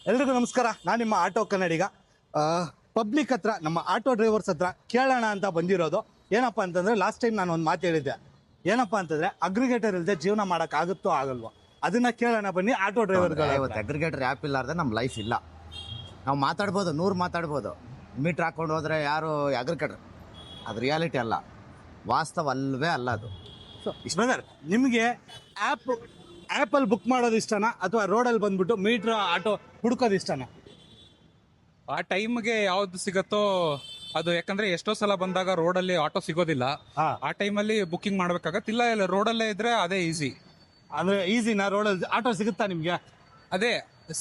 ಎಲ್ರಿಗೂ ನಮಸ್ಕಾರ. ನಾನು ನಿಮ್ಮ ಆಟೋ ಕನ್ನಡಿಗ. ಪಬ್ಲಿಕ್ ಹತ್ರ, ನಮ್ಮ ಆಟೋ ಡ್ರೈವರ್ಸ್ ಹತ್ರ ಕೇಳೋಣ ಅಂತ ಬಂದಿರೋದು. ಏನಪ್ಪ ಅಂತಂದರೆ, ಲಾಸ್ಟ್ ಟೈಮ್ ನಾನು ಒಂದು ಮಾತು ಹೇಳಿದ್ದೆ. ಏನಪ್ಪ ಅಂತಂದರೆ, ಅಗ್ರಿಗೇಟರ್ ಇಲ್ಲದೆ ಜೀವನ ಮಾಡೋಕ್ಕಾಗುತ್ತೋ ಆಗಲ್ವೋ ಅದನ್ನು ಕೇಳೋಣ ಬನ್ನಿ ಆಟೋ ಡ್ರೈವರ್ಗಳು. ಇವತ್ತು ಅಗ್ರಿಗೇಟರ್ ಆ್ಯಪ್ ಇಲ್ಲಾರ್ದೆ ನಮ್ಮ ಲೈಫ್ ಇಲ್ಲ. ನಾವು ಮಾತಾಡ್ಬೋದು, 100 ಮಾತಾಡ್ಬೋದು, ಮೀಟ್ರ್ ಹಾಕ್ಕೊಂಡು ಹೋದರೆ ಯಾರು ಅಗ್ರಿಗೇಟರ್, ಅದು ರಿಯಾಲಿಟಿ ಅಲ್ಲ, ವಾಸ್ತವ ಅಲ್ಲವೇ ಅಲ್ಲ ಅದು. ಬ್ರದರ್, ನಿಮಗೆ ಆ್ಯಪಲ್ಲಿ ಬುಕ್ ಮಾಡೋದು ಇಷ್ಟನಾ ಅಥವಾ ರೋಡಲ್ಲಿ ಬಂದ್ಬಿಟ್ಟು ಮೀಟ್ರ್ ಆಟೋ ಹುಡುಕೋದು ಇಷ್ಟನಾ? ಆ ಟೈಮ್ಗೆ ಯಾವ್ದು ಸಿಗತ್ತೋ ಅದು, ಯಾಕಂದ್ರೆ ಎಷ್ಟೋ ಸಲ ಬಂದಾಗ ರೋಡಲ್ಲಿ ಆಟೋ ಸಿಗೋದಿಲ್ಲ. ಆ ಟೈಮಲ್ಲಿ ಬುಕ್ಕಿಂಗ್ ಮಾಡ್ಬೇಕಾಗತ್ತೆ. ಇಲ್ಲ ರೋಡಲ್ಲೇ ಇದ್ರೆ ಅದೇ ಈಸಿ. ಅಂದರೆ ಈಸಿನಾ ರೋಡಲ್ಲಿ ಆಟೋ ಸಿಗುತ್ತಾ ನಿಮಗೆ? ಅದೇ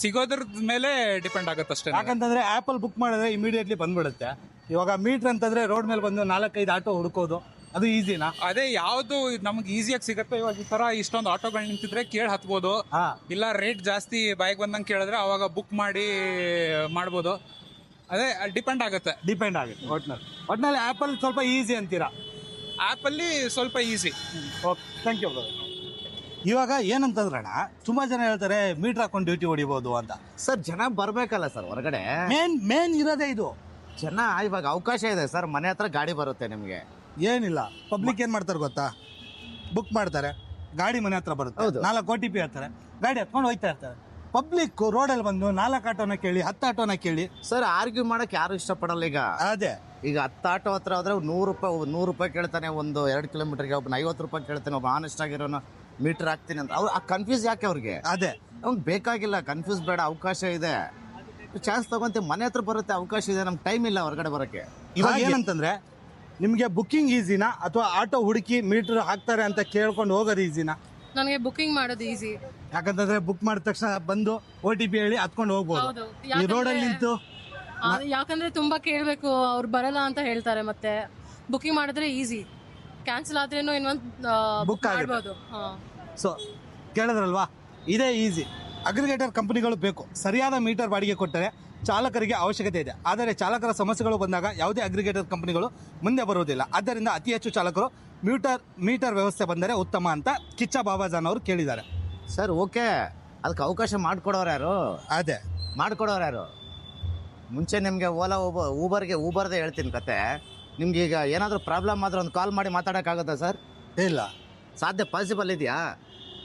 ಸಿಗೋದ್ರ ಮೇಲೆ ಡಿಪೆಂಡ್ ಆಗುತ್ತೆ ಅಷ್ಟೇ. ಯಾಕಂತಂದ್ರೆ ಆ್ಯಪಲ್ಲಿ ಬುಕ್ ಮಾಡಿದ್ರೆ ಇಮಿಡಿಯೇಟ್ಲಿ ಬಂದ್ಬಿಡುತ್ತೆ. ಇವಾಗ ಮೀಟ್ರ್ ಅಂತಂದ್ರೆ ರೋಡ್ ಮೇಲೆ ಬಂದು 4-5 ಆಟೋ ಹುಡುಕೋದು, ಅದು ಈಸಿನಾ? ಅದೇ ಯಾವ್ದು ನಮ್ಗೆ ಈಸಿಯಾಗಿ ಸಿಗತ್ತೆ. ಇವಾಗ ಈ ತರ ಇಷ್ಟೊಂದು ಆಟೋಗಳು ನಿಂತಿದ್ರೆ ಕೇಳಿ ಹತ್ಬೋದು. ಇಲ್ಲ ರೇಟ್ ಜಾಸ್ತಿ ಬಾಯಿಗೆ ಬಂದಂಗೆ ಕೇಳಿದ್ರೆ ಅವಾಗ ಬುಕ್ ಮಾಡ್ಬೋದು. ಅದೇ ಡಿಪೆಂಡ್ ಆಗುತ್ತೆ. ಒಟ್ನಲ್ಲಿ ಆ್ಯಪಲ್ಲಿ ಸ್ವಲ್ಪ ಈಸಿ ಅಂತೀರಾ? ಆ್ಯಪಲ್ಲಿ ಸ್ವಲ್ಪ easy. Okay, thank you brother. ಇವಾಗ ಏನಂತಂದ್ರಣ್ಣ, ತುಂಬಾ ಜನ ಹೇಳ್ತಾರೆ ಮೀಟರ್ ಹಾಕೊಂಡು ಡ್ಯೂಟಿ ಹೊಡಿಬೋದು ಅಂತ. ಸರ್, ಜನ ಬರಬೇಕಲ್ಲ ಸರ್ ಹೊರಗಡೆ. ಮೇನ್ ಇರೋದೇ ಇದು. ಜನ ಇವಾಗ ಅವಕಾಶ ಇದೆ ಸರ್, ಮನೆ ಹತ್ರ ಗಾಡಿ ಬರುತ್ತೆ ನಿಮಗೆ. ಏನಿಲ್ಲ, ಪಬ್ಲಿಕ್ ಏನು ಮಾಡ್ತಾರೆ ಗೊತ್ತಾ, ಬುಕ್ ಮಾಡ್ತಾರೆ, ಗಾಡಿ ಮನೆ ಹತ್ರ ಬರುತ್ತೆ, 4 OTP ಹೇಳ್ತಾರೆ, ಗಾಡಿ ಹತ್ಕೊಂಡು ಹೋಗ್ತಾ ಇರ್ತಾರೆ. ಪಬ್ಲಿಕ್ ರೋಡಲ್ಲಿ ಬಂದು 4 ಆಟೋನ ಕೇಳಿ, 10 ಆಟೋನ ಕೇಳಿ ಸರ್, ಆರ್ಗ್ಯೂ ಮಾಡಕ್ಕೆ ಯಾರು ಇಷ್ಟಪಡಲ್ಲ. ಈಗ 10 ಆಟೋ ಹತ್ರ ಹೋದ್ರೆ $100 ರೂಪಾಯಿ ಕೇಳ್ತಾನೆ, ಒಂದು 2 ಕಿಲೋಮೀಟರ್ಗೆ. ಒಬ್ಬನ $50 ಕೇಳ್ತಾನೆ, ಒಬ್ಬ ಆನೆಸ್ಟ್ ಆಗಿರೋನು ಮೀಟರ್ ಹಾಕ್ತೀನಿ ಅಂತ. ಅವ್ರು ಕನ್ಫ್ಯೂಸ್ ಯಾಕೆ ಅವ್ರಿಗೆ? ಅವ್ನಿಗೆ ಬೇಕಾಗಿಲ್ಲ, ಕನ್ಫ್ಯೂಸ್ ಬೇಡ, ಅವಕಾಶ ಇದೆ, ಚಾನ್ಸ್ ತಗೊಂತೀವಿ, ಮನೆ ಹತ್ರ ಬರುತ್ತೆ, ಅವಕಾಶ ಇದೆ, ನಮ್ಗೆ ಟೈಮ್ ಇಲ್ಲ ಹೊರಗಡೆ ಬರೋಕ್ಕೆ. ಇವಾಗ ಏನಂತಂದ್ರೆ, ನಿಮಗೆ ಬುಕ್ಕಿಂಗ್ ಈಸಿನಾ ಅಥವಾ ಆಟೋ ಹುಡುಕಿ ಮೀಟರ್ ಹಾಕ್ತಾರೆ ಅಂತ ಕೇಳ್ಕೊಂಡು ಹೋಗೋದು ಈಸಿನಾ? ನನಗೆ ಬುಕ್ಕಿಂಗ್ ಮಾಡೋದು ಈಸಿ. ಯಾಕಂತಂದ್ರೆ ಬುಕ್ ಮಾಡಿದ ತಕ್ಷಣ ಬಂದು OTP ಹೇಳಿ ಹತ್ಕೊಂಡು ಹೋಗ್ಬೋದು. ಈ ರೋಡಲ್ಲಿ ನಿಂತು ಯಾಕಂದ್ರೆ ತುಂಬಾ ಕೇಳಬೇಕು, ಅವ್ರು ಬರಲ್ಲ ಅಂತ ಹೇಳ್ತಾರೆ. ಮತ್ತೆ ಬುಕ್ಕಿಂಗ್ ಮಾಡಿದ್ರೆ ಈಸಿ, ಕ್ಯಾನ್ಸಲ್ ಆದ್ರೇನು ಇನ್ನೊಂದು ಬುಕ್ ಮಾಡ್ಬೋದು. ಸೊ ಕೇಳಿದ್ರಲ್ವಾ, ಇದೇ ಈಸಿ. ಅಗ್ರಿಗೇಟರ್ ಕಂಪನಿಗಳು ಬೇಕು. ಸರಿಯಾದ ಮೀಟರ್ ಬಾಡಿಗೆ ಕೊಟ್ಟರೆ ಚಾಲಕರಿಗೆ ಅವಶ್ಯಕತೆ ಇದೆ. ಆದರೆ ಚಾಲಕರ ಸಮಸ್ಯೆಗಳು ಬಂದಾಗ ಯಾವುದೇ ಅಗ್ರಿಗೇಟರ್ ಕಂಪನಿಗಳು ಮುಂದೆ ಬರುವುದಿಲ್ಲ. ಆದ್ದರಿಂದ ಅತಿ ಹೆಚ್ಚು ಚಾಲಕರು ಮೀಟರ್ ವ್ಯವಸ್ಥೆ ಬಂದರೆ ಉತ್ತಮ ಅಂತ ಕಿಚ್ಚ ಬಾಬಾಜಾನ್ ಅವರು ಕೇಳಿದ್ದಾರೆ. ಸರ್, ಓಕೆ, ಅದಕ್ಕೆ ಅವಕಾಶ ಮಾಡಿಕೊಡೋರು ಯಾರು? ಅದೇ ಮಾಡಿಕೊಡೋರು ಯಾರು? ಮುಂಚೆ ನಿಮಗೆ ಊಬರ್ದೇ ಹೇಳ್ತೀನಿ ಕತೆ. ನಿಮ್ಗೆ ಈಗ ಏನಾದರೂ ಪ್ರಾಬ್ಲಮ್ ಆದ್ರೆ ಒಂದು ಕಾಲ್ ಮಾಡಿ ಮಾತಾಡೋಕ್ಕಾಗುತ್ತಾ ಸರ್? ಇಲ್ಲ, ಸಾಧ್ಯ ಪಾಸಿಬಲ್ ಇದೆಯಾ?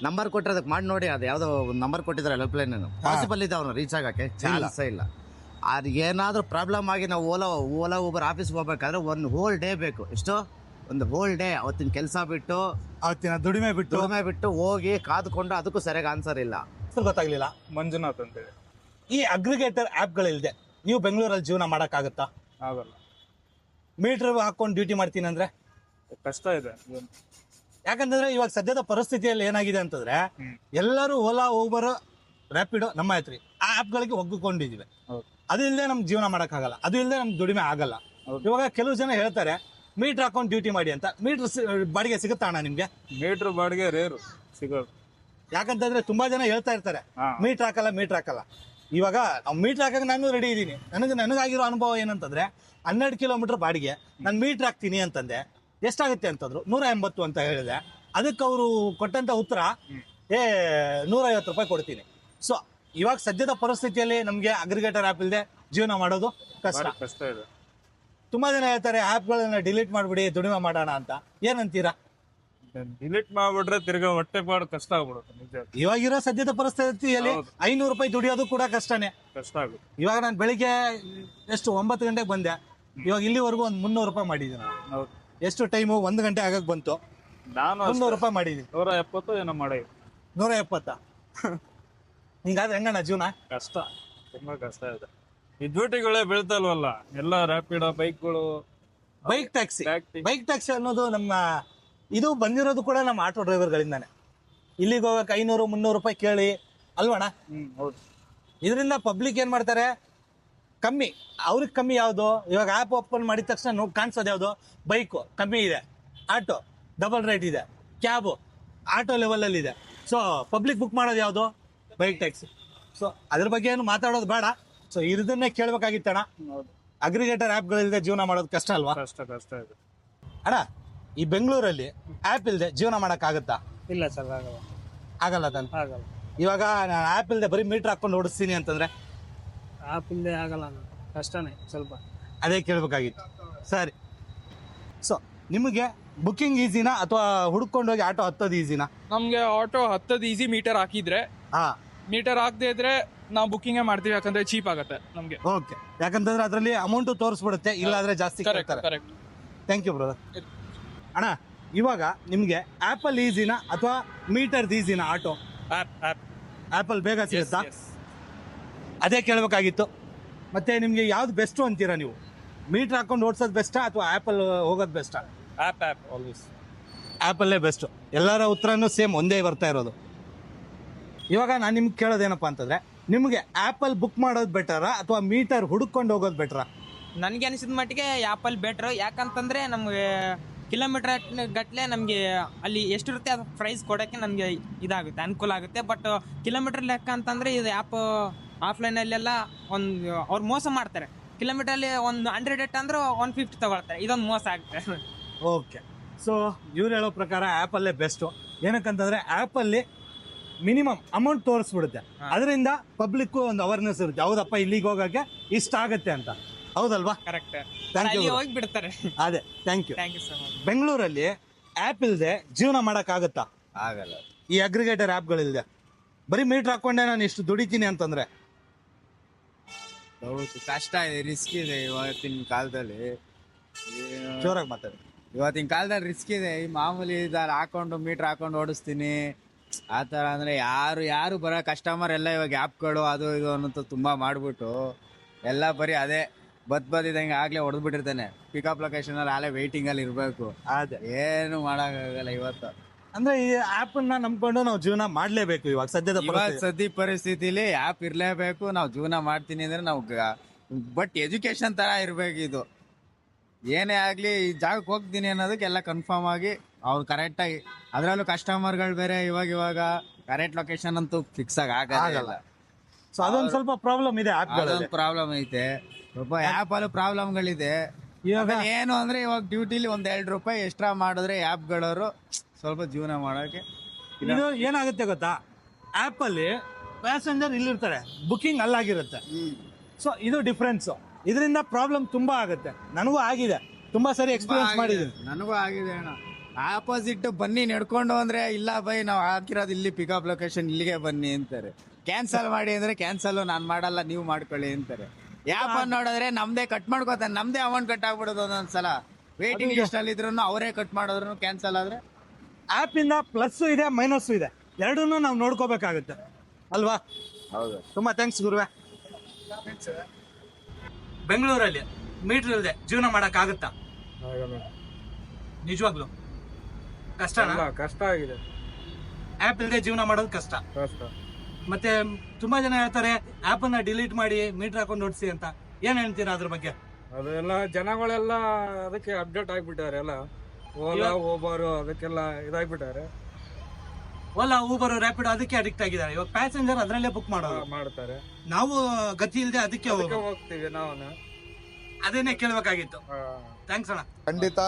ನಂಬರ್ ಕೊಟ್ಟರೆ ಅದಕ್ಕೆ ಮಾಡಿ ನೋಡಿ, ಅದು ಯಾವುದೋ ಒಂದು ನಂಬರ್ ಕೊಟ್ಟಿದ್ದಾರೆ ಹೆಲ್ಪ್ಲೈನ್, ಪಾಸಿಬಲ್ ಇದೆ ಅವ್ನು ರೀಚ್ ಆಗೋಕ್ಕೆ? ಚಾನ್ಸೇ ಇಲ್ಲ. ಅದು ಏನಾದರೂ ಪ್ರಾಬ್ಲಮ್ ಆಗಿ ನಾವು ಓಲಾ ಊಬರ್ ಆಫೀಸ್ಗೆ ಹೋಗ್ಬೇಕಾದ್ರೆ ಒಂದು ಹೋಲ್ ಡೇ ಬೇಕು. ಒಂದು ಹೋಲ್ ಡೇ, ಅವತ್ತಿನ ಕೆಲಸ ಬಿಟ್ಟು, ಅವತ್ತಿನ ದುಡಿಮೆ ಬಿಟ್ಟು ಹೋಗಿ ಕಾದ್ಕೊಂಡು, ಅದಕ್ಕೂ ಸರಿಯಾಗಿ ಆನ್ಸರ್ ಇಲ್ಲ. ಗೊತ್ತಾಗ್ಲಿಲ್ಲ. ಮಂಜುನಾಥ್ ಅಂತೇಳಿ. ಈ ಅಗ್ರಿಗೇಟರ್ ಆ್ಯಪ್ಗಳಿಲ್ಲದೆ ನೀವು ಬೆಂಗಳೂರಲ್ಲಿ ಜೀವನ ಮಾಡೋಕ್ಕಾಗತ್ತಾ? ಆಗಲ್ಲ. ಮೀಟರ್ ಹಾಕೊಂಡು ಡ್ಯೂಟಿ ಮಾಡ್ತೀನಿ ಅಂದ್ರೆ ಕಷ್ಟ ಇದೆ. ಯಾಕಂತಂದ್ರೆ ಇವಾಗ ಸದ್ಯದ ಪರಿಸ್ಥಿತಿಯಲ್ಲಿ ಏನಾಗಿದೆ ಅಂತಂದ್ರೆ, ಎಲ್ಲರೂ ಓಲಾ ಊಬರ್ ರ್ಯಾಪಿಡೋ ನಮ್ಮ ಹತ್ರ ಆ ಆ್ಯಪ್ಗಳಿಗೆ ಒಗ್ಗಿಕೊಂಡಿದ್ದೀವಿ. ಅದು ಇಲ್ಲದೆ ನಮ್ಗೆ ಜೀವನ ಮಾಡೋಕ್ಕಾಗಲ್ಲ, ಅದು ಇಲ್ಲದೆ ನಮ್ಗೆ ದುಡಿಮೆ ಆಗಲ್ಲ. ಇವಾಗ ಕೆಲವು ಜನ ಹೇಳ್ತಾರೆ ಮೀಟರ್ ಹಾಕೊಂಡು ಡ್ಯೂಟಿ ಮಾಡಿ ಅಂತ. ಮೀಟರ್ ಬಾಡಿಗೆ ಸಿಗುತ್ತಾ ಅಣ್ಣ ನಿಮ್ಗೆ? ಮೀಟರ್ ಬಾಡಿಗೆ ರೇರು ಸಿಗೋದು. ಯಾಕಂತಂದ್ರೆ ತುಂಬಾ ಜನ ಹೇಳ್ತಾ ಇರ್ತಾರೆ ಮೀಟರ್ ಹಾಕಲ್ಲ. ಇವಾಗ ನಾವು ಮೀಟರ್ ಹಾಕಕ್ಕೆ ನಾನು ರೆಡಿ ಇದ್ದೀನಿ. ನನಗಾಗಿರೋ ಅನುಭವ ಏನಂತಂದ್ರೆ, 12 ಕಿಲೋಮೀಟರ್ ಬಾಡಿಗೆ ನಾನು ಮೀಟರ್ ಹಾಕ್ತೀನಿ ಅಂತಂದೆ. ಎಷ್ಟಾಗುತ್ತೆ ಅಂತಂದ್ರು, 180 ಅಂತ ಹೇಳಿದೆ. ಅದಕ್ಕೆ ಅವರು ಕೊಟ್ಟಂತ ಉತ್ತರ, 150 ರೂಪಾಯಿ ಕೊಡ್ತೀನಿ. ಸೊ ಇವಾಗ ಸದ್ಯದ ಪರಿಸ್ಥಿತಿಯಲ್ಲಿ ನಮಗೆ ಅಗ್ರಿಗೇಟರ್ ಆ್ಯಪ್ ಇಲ್ಲದೆ ಜೀವನ ಮಾಡೋದು ಕಷ್ಟ ಇದೆ. ತುಂಬಾ ಜನ ಹೇಳ್ತಾರೆ ಆ್ಯಪ್ಗಳನ್ನ ಡಿಲೀಟ್ ಮಾಡ್ಬಿಡಿ, ದುಡಿಮೆ ಮಾಡೋಣ ಅಂತ. ಏನಂತೀರಾ? ಡಿಲೀಟ್ ಮಾಡ್ಬಿಟ್ರೆ ತಿರ್ಗಾ ಹೊಟ್ಟೆ ಪಾಡು ಕಷ್ಟ ಆಗ್ಬಿಡುತ್ತೆ. ನಿಜ, ಇವಾಗಿರೋ ಸದ್ಯದ ಪರಿಸ್ಥಿತಿಯಲ್ಲಿ 500 ರೂಪಾಯಿ ದುಡಿಯೋದು ಕೂಡ ಕಷ್ಟನೇ. ಕಷ್ಟ ಆಗುತ್ತೆ. ಇವಾಗ ನಾನು ಬೆಳಿಗ್ಗೆ 9 ಗಂಟೆಗೆ ಬಂದೆ, ಇವಾಗ ಇಲ್ಲಿವರೆಗೂ ಒಂದು 300 ರೂಪಾಯಿ ಮಾಡಿದ್ದೀನಿ. ಎಷ್ಟು ಟೈಮು? 1 ಗಂಟೆ ಆಗಕ್ಕೆ ಬಂತು, ನಾನು 300 ರೂಪಾಯಿ ಮಾಡಿದ್ದೀನಿ. 170 ಏನೋ ಮಾಡಿ. 170. ಹಿಂಗಾದ್ರೆ ಹೆಂಗಣ್ಣ ಜೀವನ? ಕಷ್ಟ, ತುಂಬಾ ಕಷ್ಟ ಇದೆ. ಈ ಡ್ಯೂಟಿಗಳೇ ಬೀಳ್ತಲ್ವಲ್ಲ, ಎಲ್ಲ ರ್ಯಾಪಿಡೋ ಬೈಕ್ಗಳು, ಬೈಕ್ ಟ್ಯಾಕ್ಸಿ ಅನ್ನೋದು ನಮ್ಮ ಇದು ಬಂದಿರೋದು ಕೂಡ ನಮ್ಮ ಆಟೋ ಡ್ರೈವರ್ಗಳಿಂದಾನೆ. ಇಲ್ಲಿಗೆ ಹೋಗಕ್ಕೆ 500-300 ರೂಪಾಯಿ ಕೇಳಿ ಅಲ್ವಣ್ಣ? ಹೌದು. ಇದರಿಂದ ಪಬ್ಲಿಕ್ ಏನ್ ಮಾಡ್ತಾರೆ, ಕಮ್ಮಿ. ಅವ್ರಿಗೆ ಕಮ್ಮಿ ಯಾವುದು? ಇವಾಗ ಆ್ಯಪ್ ಓಪನ್ ಮಾಡಿದ ತಕ್ಷಣ ಕಾಣಿಸೋದು ಯಾವುದು? ಬೈಕು ಕಮ್ಮಿ ಇದೆ, ಆಟೋ ಡಬಲ್ ರೇಟ್ ಇದೆ, ಕ್ಯಾಬು ಆಟೋ ಲೆವೆಲಲ್ಲಿ ಇದೆ. ಸೊ ಪಬ್ಲಿಕ್ ಬುಕ್ ಮಾಡೋದು ಯಾವುದು? Bike taxi. ಸೊ ಅದ್ರ ಬಗ್ಗೆ ಏನು ಮಾತಾಡೋದು ಬೇಡ. ಸೊ ಇದನ್ನೇ ಕೇಳ್ಬೇಕಾಗಿತ್ತಣ್ಣ. ಅಗ್ರಿಗೇಟರ್ ಆ್ಯಪ್ಗಳಿಲ್ಲದೆ ಜೀವನ ಮಾಡೋದು ಕಷ್ಟ ಅಲ್ವಾ? ಕಷ್ಟ ಇದೆ ಅಣ್ಣ. ಈ ಬೆಂಗಳೂರಲ್ಲಿ ಆ್ಯಪ್ ಇಲ್ಲದೆ ಜೀವನ ಮಾಡೋಕ್ಕಾಗತ್ತಾ? ಇಲ್ಲ ಸರ್, ಆಗಲ್ಲ ತಾನೆ. ಆಗಲ್ಲ. ಇವಾಗ ನಾನು ಆ್ಯಪ್ ಇಲ್ಲದೆ ಬರೀ ಮೀಟರ್ ಹಾಕೊಂಡು ಓಡಿಸ್ತೀನಿ ಅಂತಂದ್ರೆ ಆ್ಯಪ್ ಇಲ್ಲದೆ ಆಗಲ್ಲ ಅಣ್ಣ, ಕಷ್ಟನೇ ಸ್ವಲ್ಪ. ಅದೇ ಕೇಳಬೇಕಾಗಿತ್ತು. ಸರಿ, ಸೊ ನಿಮಗೆ ಬುಕ್ಕಿಂಗ್ ಈಸಿನಾ ಅಥವಾ ಹುಡ್ಕೊಂಡೋಗಿ ಆಟೋ ಹತ್ತೋದು ಈಸಿನಾ? ನಮಗೆ ಆಟೋ ಹತ್ತೋದು ಈಸಿ, ಮೀಟರ್ ಹಾಕಿದ್ರೆ. ಹಾಂ, ಮೀಟರ್ ಹಾಕದೇ ಇದ್ರೆ ನಾವು ಬುಕ್ಕಿಂಗೇ ಮಾಡ್ತೀವಿ, ಯಾಕಂದ್ರೆ ಚೀಪ್ ಆಗುತ್ತೆ ನಮಗೆ. ಓಕೆ. ಯಾಕಂತಂದ್ರೆ ಅದರಲ್ಲಿ ಅಮೌಂಟು ತೋರಿಸ್ಬಿಡುತ್ತೆ, ಇಲ್ಲಾಂದ್ರೆ ಜಾಸ್ತಿ ಕರೆಕ್ಟ್ ಕೇಳ್ತಾರೆ. ಕರೆಕ್ಟ್. Thank you brother. ಅಣ್ಣ, ಇವಾಗ ನಿಮಗೆ ಆ್ಯಪಲ್ ಈಸಿನಾ ಅಥವಾ ಮೀಟರ್ದು ಈಸಿನಾ ಆಟೋ? ಆ್ಯಪಲ್ ಬೇಗ ಸಿಗುತ್ತಾ? ಅದೇ ಕೇಳಬೇಕಾಗಿತ್ತು. ಮತ್ತೆ ನಿಮಗೆ ಯಾವ್ದು ಬೆಸ್ಟು ಅಂತೀರಾ ನೀವು? ಮೀಟರ್ ಹಾಕೊಂಡು ಓಡಿಸೋದು ಬೆಸ್ಟಾ ಅಥವಾ ಆ್ಯಪಲ್ ಹೋಗೋದು ಬೆಸ್ಟಾ? ಆ್ಯಪ್ ಆಲ್ವೇಸ್ ಆ್ಯಪಲ್ಲೇ ಬೆಸ್ಟು. ಎಲ್ಲರ ಉತ್ತರನೂ ಸೇಮ್ ಒಂದೇ ಬರ್ತಾ ಇರೋದು. ಇವಾಗ ನಾನು ನಿಮ್ಗೆ ಕೇಳೋದೇನಪ್ಪ ಅಂತಂದರೆ, ನಿಮಗೆ ಆ್ಯಪಲ್ ಬುಕ್ ಮಾಡೋದು ಬೆಟರಾ ಅಥವಾ ಮೀಟರ್ ಹುಡುಕೊಂಡು ಹೋಗೋದು ಬೆಟ್ರಾ? ನನಗೆ ಅನಿಸಿದ ಮಟ್ಟಿಗೆ ಆ್ಯಪಲ್ ಬೆಟ್ರು. ಯಾಕಂತಂದರೆ ನಮಗೆ ಕಿಲೋಮೀಟರ್ ಗಟ್ಟಲೆ ನಮಗೆ ಅಲ್ಲಿ ಎಷ್ಟಿರುತ್ತೆ ಅದು ಪ್ರೈಸ್ ಕೊಡೋಕ್ಕೆ ನಮಗೆ ಇದಾಗುತ್ತೆ, ಅನುಕೂಲ ಆಗುತ್ತೆ. ಬಟ್ ಕಿಲೋಮೀಟರ್ ಲೆಕ್ಕ ಅಂತಂದರೆ ಇದು ಆ್ಯಪ್ ಆಫ್ಲೈನಲ್ಲೆಲ್ಲ ಒಂದು ಅವ್ರು ಮೋಸ ಮಾಡ್ತಾರೆ. ಕಿಲೋಮೀಟ್ರಲ್ಲಿ ಒಂದು 100 ಅಂದ್ರೆ 150 ತಗೊಳ್ತಾರೆ. ಇದೊಂದು ಮೋಸ ಆಗುತ್ತೆ. ಓಕೆ. ಸೊ ಇವ್ರು ಹೇಳೋ ಪ್ರಕಾರ ಆ್ಯಪಲ್ಲೇ ಬೆಸ್ಟು. ಏನಕ್ಕಂತಂದರೆ ಆ್ಯಪಲ್ಲಿ ಮಿನಿಮಮ್ ಅಮೌಂಟ್ ತೋರಿಸ್ಬಿಡುತ್ತೆ, ಅದರಿಂದ ಪಬ್ಲಿಕ್ಕು ಒಂದು ಅವೇರ್ನೆಸ್ ಇರುತ್ತೆ, ಹೌದಪ್ಪ ಇಲ್ಲಿಗೆ ಹೋಗೋಕ್ಕೆ ಇಷ್ಟ ಆಗುತ್ತೆ ಅಂತ. ಹೌದಲ್ವಾ? ಕರೆಕ್ಟ್. Thank you. ಹೋಗಿ ಬಿಡ್ತಾರೆ. ಅದೇ, thank you. Thank you so much. ಬೆಂಗಳೂರಲ್ಲಿ ಆ್ಯಪ್ ಇಲ್ಲದೆ ಜೀವನ ಮಾಡೋಕ್ಕಾಗುತ್ತಾ? ಆಗಲ್ಲ. ಈ ಅಗ್ರಿಗೇಟರ್ ಆ್ಯಪ್ಗಳಿಲ್ಲದೆ ಬರೀ ಮೀಟ್ರ್ ಹಾಕ್ಕೊಂಡೆ ನಾನು ಇಷ್ಟು ದುಡಿತೀನಿ ಅಂತಂದರೆ ಹೌದು, ಕಷ್ಟ ಇದೆ, ರಿಸ್ಕ್ ಇದೆ ಇವತ್ತಿನ ಕಾಲದಲ್ಲಿ. ಜೋರಾಗಿ ಮಾತಾಡಿ. ಇವತ್ತಿನ ಕಾಲದಲ್ಲಿ ರಿಸ್ಕ್ ಇದೆ. ಈ ಮಾಮೂಲಿ ಇದಾರೆ ಹಾಕೊಂಡು ಮೀಟ್ರ್ ಹಾಕೊಂಡು ಓಡಿಸ್ತೀನಿ ಆ ಥರ ಅಂದರೆ ಯಾರು ಬರೋ ಕಸ್ಟಮರ್ ಎಲ್ಲ ಇವಾಗ ಆ್ಯಪ್ಗಳು ಅದು ಇದು ಅನ್ನೋದು ತುಂಬ ಮಾಡಿಬಿಟ್ಟು ಎಲ್ಲ ಬರೀ ಅದೇ ಬದ್ದಿದಂಗೆ ಆಗಲೇ ಹೊಡೆದ್ಬಿಟ್ಟಿರ್ತಾನೆ. ಪಿಕಪ್ ಲೊಕೇಶನಲ್ಲಿ ಆಲೇ ವೆಯ್ಟಿಂಗಲ್ಲಿ ಇರಬೇಕು. ಅದೇ, ಏನು ಮಾಡೋಕ್ಕಾಗಲ್ಲ ಇವತ್ತು. ಅಂದರೆ ಈ ಆ್ಯಪನ್ನ ನಂಬ್ಕೊಂಡು ನಾವು ಜೀವನ ಮಾಡಲೇಬೇಕು ಇವಾಗ ಸದ್ಯದ ಸದ್ಯ ಪರಿಸ್ಥಿತಿಲಿ ಆ್ಯಪ್ ಇರಲೇಬೇಕು. ನಾವು ಜೀವನ ಮಾಡ್ತೀನಿ ಅಂದರೆ ನಾವು ಬಟ್ ಎಜುಕೇಶನ್ ಥರ ಇರಬೇಕು ಇದು. ಏನೇ ಆಗಲಿ ಈ ಜಾಗಕ್ಕೆ ಹೋಗ್ತೀನಿ ಅನ್ನೋದಕ್ಕೆಲ್ಲ ಕನ್ಫರ್ಮ್ ಆಗಿ ಅವ್ರು ಕರೆಕ್ಟಾಗಿ, ಅದರಲ್ಲೂ ಕಸ್ಟಮರ್ಗಳು ಬೇರೆ ಇವಾಗ ಕರೆಕ್ಟ್ ಲೊಕೇಶನ್ ಅಂತೂ ಫಿಕ್ಸ್ ಆಗಲ್ಲ. ಸೊ ಅದೊಂದು ಸ್ವಲ್ಪ ಪ್ರಾಬ್ಲಮ್ ಇದೆ ಆ್ಯಪ್ಗಳಲ್ಲಿ. ಪ್ರಾಬ್ಲಮ್ ಐತೆ ಸ್ವಲ್ಪ ಆ್ಯಪಲ್ಲೂ ಪ್ರಾಬ್ಲಮ್ಗಳಿದೆ. ಇವಾಗ ಏನು ಅಂದರೆ ಇವಾಗ ಡ್ಯೂಟಿಲಿ ಒಂದು 2 ರೂಪಾಯಿ ಎಕ್ಸ್ಟ್ರಾ ಮಾಡಿದ್ರೆ ಆ್ಯಪ್ಗಳವರು ಸ್ವಲ್ಪ ಜೀವನ ಮಾಡೋಕ್ಕೆ ಇದು ಏನಾಗುತ್ತೆ ಗೊತ್ತಾ, ಆ್ಯಪಲ್ಲಿ ಪ್ಯಾಸೆಂಜರ್ ಇಲ್ಲಿರ್ತಾರೆ, ಬುಕ್ಕಿಂಗ್ ಅಲ್ಲಾಗಿರುತ್ತೆ. ಸೊ ಇದು ಡಿಫ್ರೆನ್ಸು. ಇದರಿಂದ ಪ್ರಾಬ್ಲಮ್ ತುಂಬ ಆಗುತ್ತೆ. ನನಗೂ ಆಗಿದೆ, ತುಂಬ ಸರಿ ಎಕ್ಸ್ಪೀರಿಯನ್ಸ್ ಮಾಡಿದ್ದೀನಿ. ನನಗೂ ಆಗಿದೆ ಅಣ್ಣ. ಆಪೋಸಿಟ್ ಬನ್ನಿ ನಡ್ಕೊಂಡು ಅಂದರೆ ಇಲ್ಲ ಬೈ ನಾವು ಹಾಕಿರೋದು ಇಲ್ಲಿ ಪಿಕಪ್ ಲೊಕೇಶನ್ ಇಲ್ಲಿಗೆ ಬನ್ನಿ ಅಂತಾರೆ. ಕ್ಯಾನ್ಸಲ್ ಮಾಡಿ ಅಂದರೆ ಕ್ಯಾನ್ಸಲ್ ನಾನು ಮಾಡಲ್ಲ ನೀವು ಮಾಡ್ಕೊಳ್ಳಿ ಅಂತಾರೆ. ಆ್ಯಪ್ ನೋಡಿದ್ರೆ ನಮ್ಮದೇ ಕಟ್ ಮಾಡ್ಕೋತಾನೆ, ನಮ್ಮದೇ ಅಮೌಂಟ್ ಕಟ್ ಆಗ್ಬಿಡೋದು ಒಂದೊಂದ್ಸಲ. ವೇಟಿಂಗ್ ಲಿಸ್ಟಲ್ಲಿ ಇದ್ರೂ ಅವರೇ ಕಟ್ ಮಾಡಿದ್ರು ಕ್ಯಾನ್ಸಲ್ ಆದರೆ. ಆ್ಯಪಿಂದ ಪ್ಲಸ್ಸು ಇದೆ, ಮೈನಸ್ಸು ಇದೆ, ಎರಡನ್ನೂ ನಾವು ನೋಡ್ಕೋಬೇಕಾಗುತ್ತೆ ಅಲ್ವಾ? ಹೌದು. ತುಂಬ ಥ್ಯಾಂಕ್ಸ್ ಗುರುವೆ. ಬೆಂಗಳೂರಲ್ಲಿ ಮೀಟರ್ ಇಲ್ಲದೆ ಜೀವನ ಮಾಡೋಕ್ಕಾಗುತ್ತಾ? ನಿಜವಾಗ್ಲು ಕಷ್ಟ ಕಷ್ಟ ಆಗಿದೆ. ಆ್ಯಪ್ ಇಲ್ಲದೆ ಜೀವನ ಮಾಡೋದು ಕಷ್ಟ. ಮತ್ತೆ ತುಂಬಾ ಜನ ಹೇಳ್ತಾರೆ ಆ್ಯಪನ್ನು ಡಿಲೀಟ್ ಮಾಡಿ ಮೀಟರ್ ಹಾಕೊಂಡು ಓಡಿಸಿ ಅಂತ. ಏನು ಹೇಳ್ತೀರಾ ಅದ್ರ ಬಗ್ಗೆ? ಅದೆಲ್ಲ ಜನಗಳೆಲ್ಲ ಅದಕ್ಕೆ ಅಪ್ಡೇಟ್ ಆಗಿಬಿಟ್ಟಾರೆ. ಎಲ್ಲ ಓಲಾ ಊಬರ್ ಅದಕ್ಕೆಲ್ಲ ಇದಾಗ್ಬಿಟ್ಟಾರೆ. ಓಲಾ ಊಬರ್ ರ್ಯಾಪಿಡ್ ಅದಕ್ಕೆ ಅಡಿಕ್ಟ್ ಆಗಿದ್ದಾರೆ. ಇವಾಗ ಪ್ಯಾಸೆಂಜರ್ ಅದರಲ್ಲೇ ಬುಕ್ ಮಾಡ್ತಾರೆ. ನಾವು ಗತಿ ಇಲ್ಲದೆ ಅದಕ್ಕೆ ಹೋಗ್ತೀವಿ ನಾವು. ಅದೇನೇ ಕೇಳಬೇಕಾಗಿತ್ತು. ಥ್ಯಾಂಕ್ಸ್ ಅಣ್ಣ. ಖಂಡಿತ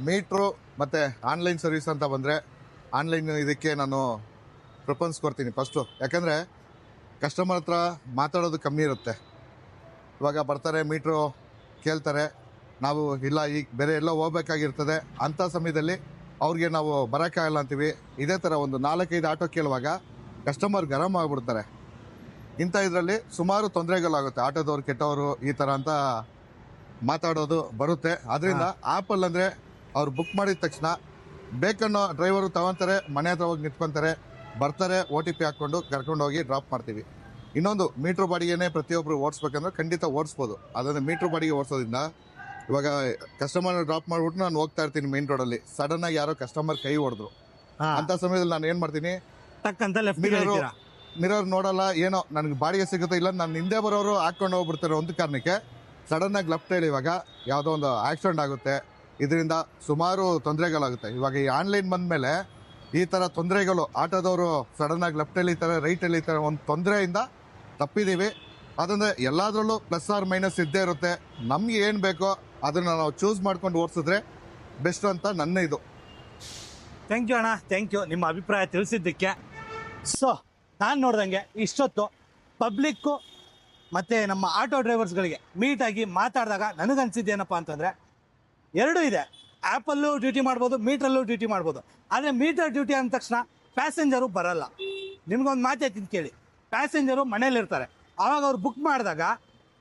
ಮೀಟ್ರು ಮತ್ತು ಆನ್ಲೈನ್ ಸರ್ವಿಸ್ ಅಂತ ಬಂದರೆ ಆನ್ಲೈನ್ ಇದಕ್ಕೆ ನಾನು ಪ್ರಿಫರೆನ್ಸ್ ಕೊಡ್ತೀನಿ ಫಸ್ಟು. ಯಾಕಂದರೆ ಕಸ್ಟಮರ್ ಹತ್ರ ಮಾತಾಡೋದು ಕಮ್ಮಿ ಇರುತ್ತೆ. ಇವಾಗ ಬರ್ತಾರೆ, ಮೀಟ್ರು ಕೇಳ್ತಾರೆ, ನಾವು ಇಲ್ಲ ಈಗ ಬೇರೆ ಎಲ್ಲೋ ಹೋಗ್ಬೇಕಾಗಿರ್ತದೆ. ಅಂಥ ಸಮಯದಲ್ಲಿ ಅವ್ರಿಗೆ ನಾವು ಬರೋಕ್ಕಾಗಲ್ಲ ಅಂತೀವಿ. ಇದೇ ಥರ ಒಂದು 4-5 ಆಟೋ ಕೇಳುವಾಗ ಕಸ್ಟಮರ್ ಗರಂ ಆಗಿಬಿಡ್ತಾರೆ. ಇಂಥ ಇದರಲ್ಲಿ ಸುಮಾರು ತೊಂದರೆಗಳಾಗುತ್ತೆ. ಆಟೋದವ್ರು ಕೆಟ್ಟವರು ಈ ಥರ ಅಂತ ಮಾತಾಡೋದು ಬರುತ್ತೆ. ಅದರಿಂದ ಆ್ಯಪಲ್ ಅಂದರೆ ಅವ್ರು ಬುಕ್ ಮಾಡಿದ ತಕ್ಷಣ ಬೇಕನ್ನೋ ಡ್ರೈವರು ತಗೊತಾರೆ, ಮನೆ ಹತ್ರ ಹೋಗಿ ನಿಂತ್ಕೊತಾರೆ, ಬರ್ತಾರೆ, OTP ಹಾಕ್ಕೊಂಡು ಕರ್ಕೊಂಡೋಗಿ ಡ್ರಾಪ್ ಮಾಡ್ತೀವಿ. ಇನ್ನೊಂದು, ಮೀಟ್ರ್ ಬಾಡಿಗೆನೇ ಪ್ರತಿಯೊಬ್ಬರು ಓಡಿಸ್ಬೇಕಂದ್ರೆ ಖಂಡಿತ ಓಡಿಸ್ಬೋದು. ಅದನ್ನು ಮೀಟ್ರ್ ಬಾಡಿಗೆ ಓಡಿಸೋದ್ರಿಂದ ಇವಾಗ ಕಸ್ಟಮರ್ನ ಡ್ರಾಪ್ ಮಾಡಿಬಿಟ್ಟು ನಾನು ಹೋಗ್ತಾ ಇರ್ತೀನಿ ಮೇನ್ ರೋಡಲ್ಲಿ, ಸಡನ್ನಾಗಿ ಯಾರೋ ಕಸ್ಟಮರ್ ಕೈ ಹೊಡೆದ್ರು. ಅಂಥ ಸಮಯದಲ್ಲಿ ನಾನು ಏನು ಮಾಡ್ತೀನಿ, ಟಕ್ಕಂತ ಲೆಫ್ಟ್ ಮಿರರ್ ನೋಡಲ್ಲ, ಏನೋ ನನಗೆ ಬಾಡಿಗೆ ಸಿಗುತ್ತೆ, ಇಲ್ಲ ನಾನು ಹಿಂದೆ ಬರೋರು ಹಾಕ್ಕೊಂಡು ಹೋಗ್ಬಿಡ್ತಾರೆ. ಒಂದು ಕಾರಣಕ್ಕೆ ಸಡನ್ನಾಗಿ ಲೆಫ್ಟ್ ಹೇಳಿ ಇವಾಗ ಯಾವುದೋ ಒಂದು ಆಕ್ಸಿಡೆಂಟ್ ಆಗುತ್ತೆ. ಇದರಿಂದ ಸುಮಾರು ತೊಂದರೆಗಳಾಗುತ್ತೆ. ಇವಾಗ ಈ ಆನ್ಲೈನ್ ಬಂದಮೇಲೆ ಈ ಥರ ತೊಂದರೆಗಳು, ಆಟೋದವರು ಸಡನ್ನಾಗಿ ಲೆಫ್ಟ್ ಎಳಿತಾರೆ, ರೈಟ್ ಎಳಿತಾರೆ, ಒಂದು ತೊಂದರೆಯಿಂದ ತಪ್ಪಿದ್ದೀವಿ. ಅದನ್ನು ಎಲ್ಲದರಲ್ಲೂ ಪ್ಲಸ್ ಆರ್ ಮೈನಸ್ ಇದ್ದೇ ಇರುತ್ತೆ. ನಮ್ಗೆ ಏನು ಬೇಕೋ ಅದನ್ನು ನಾವು ಚೂಸ್ ಮಾಡ್ಕೊಂಡು ಓಡಿಸಿದ್ರೆ ಬೆಸ್ಟ್ ಅಂತ ನನ್ನ ಇದು. ಥ್ಯಾಂಕ್ ಯು ಅಣ್ಣ, ಥ್ಯಾಂಕ್ ಯು ನಿಮ್ಮ ಅಭಿಪ್ರಾಯ ತಿಳಿಸಿದ್ದಕ್ಕೆ. ಸೊ ನಾನು ನೋಡ್ದಂಗೆ ಇಷ್ಟೊತ್ತು ಪಬ್ಲಿಕ್ಕು ಮತ್ತು ನಮ್ಮ ಆಟೋ ಡ್ರೈವರ್ಸ್ಗಳಿಗೆ ಮೀಟಾಗಿ ಮಾತಾಡಿದಾಗ ನನಗನ್ಸಿದ್ದೇನಪ್ಪ ಅಂತಂದರೆ ಎರಡೂ ಇದೆ. ಆ್ಯಪಲ್ಲೂ ಡ್ಯೂಟಿ ಮಾಡ್ಬೋದು, ಮೀಟ್ರಲ್ಲೂ ಡ್ಯೂಟಿ ಮಾಡ್ಬೋದು. ಆದರೆ ಮೀಟರ್ ಡ್ಯೂಟಿ ಅಂದ ತಕ್ಷಣ ಪ್ಯಾಸೆಂಜರು ಬರಲ್ಲ. ನಿಮ್ಗೊಂದು ಮಾತೈತಿದ್ದು ಕೇಳಿ, ಪ್ಯಾಸೆಂಜರು ಮನೇಲಿರ್ತಾರೆ. ಆವಾಗ ಅವ್ರು ಬುಕ್ ಮಾಡಿದಾಗ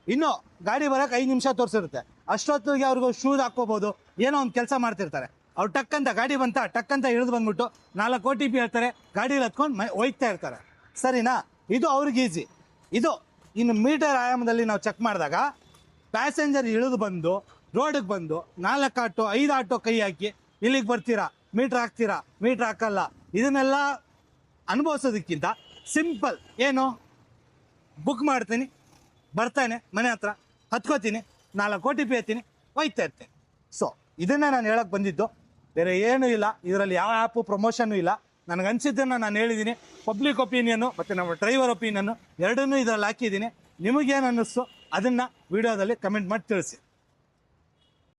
ಇನ್ನೂ ಗಾಡಿ ಬರೋಕ್ಕೆ 5 ನಿಮಿಷ ತೋರಿಸಿರುತ್ತೆ. ಅಷ್ಟೊತ್ತಿಗೆ ಅವ್ರಿಗೂ ಶೂಸ್ ಹಾಕ್ಕೋಬೋದು, ಏನೋ ಒಂದು ಕೆಲಸ ಮಾಡ್ತಿರ್ತಾರೆ. ಅವ್ರು ಟಕ್ಕಂತ ಗಾಡಿ ಬಂತ ಟಕ್ಕಂತ ಇಳಿದು ಬಂದ್ಬಿಟ್ಟು 4 OTP ಹೇಳ್ತಾರೆ, ಗಾಡೀಲಿ ಹತ್ಕೊಂಡು ಒಯ್ತಾ ಇರ್ತಾರೆ. ಸರಿನಾ? ಇದು ಅವ್ರಿಗೆ ಈಸಿ. ಇದು ಇನ್ನು ಮೀಟರ್ ಆಯಾಮದಲ್ಲಿ ನಾವು ಚೆಕ್ ಮಾಡಿದಾಗ ಪ್ಯಾಸೆಂಜರ್ ಇಳಿದು ಬಂದು ರೋಡಿಗೆ ಬಂದು 4 ಆಟೋ 5 ಆಟೋ ಕೈ ಹಾಕಿ ಇಲ್ಲಿಗೆ ಬರ್ತೀರಾ, ಮೀಟ್ರ್ ಹಾಕ್ತೀರಾ, ಮೀಟ್ರ್ ಹಾಕಲ್ಲ, ಇದನ್ನೆಲ್ಲ ಅನುಭವಿಸೋದಕ್ಕಿಂತ ಸಿಂಪಲ್ ಏನು, ಬುಕ್ ಮಾಡ್ತೀನಿ, ಬರ್ತಾನೆ ಮನೆ ಹತ್ರ, ಹತ್ಕೋತೀನಿ, 4 OTP ಹೇಳ್ತೀನಿ, ಒಯ್ತಾ ಇರ್ತೀನಿ. ಸೊ ಇದನ್ನೇ ನಾನು ಹೇಳಕ್ಕೆ ಬಂದಿದ್ದು, ಬೇರೆ ಏನೂ ಇಲ್ಲ. ಇದರಲ್ಲಿ ಯಾವ ಆ್ಯಪು ಪ್ರಮೋಷನ್ನು ಇಲ್ಲ. ನನಗನ್ಸಿದ್ದನ್ನು ನಾನು ಹೇಳಿದ್ದೀನಿ. ಪಬ್ಲಿಕ್ ಒಪಿನಿಯನ್ನು ಮತ್ತು ನಮ್ಮ ಡ್ರೈವರ್ ಒಪಿನಿಯನ್ನು ಎರಡನ್ನೂ ಇದರಲ್ಲಿ ಹಾಕಿದ್ದೀನಿ. ನಿಮಗೇನು ಅನ್ನಿಸ್ತು ಅದನ್ನು ವಿಡಿಯೋದಲ್ಲಿ ಕಮೆಂಟ್ ಮಾಡಿ ತಿಳಿಸಿ.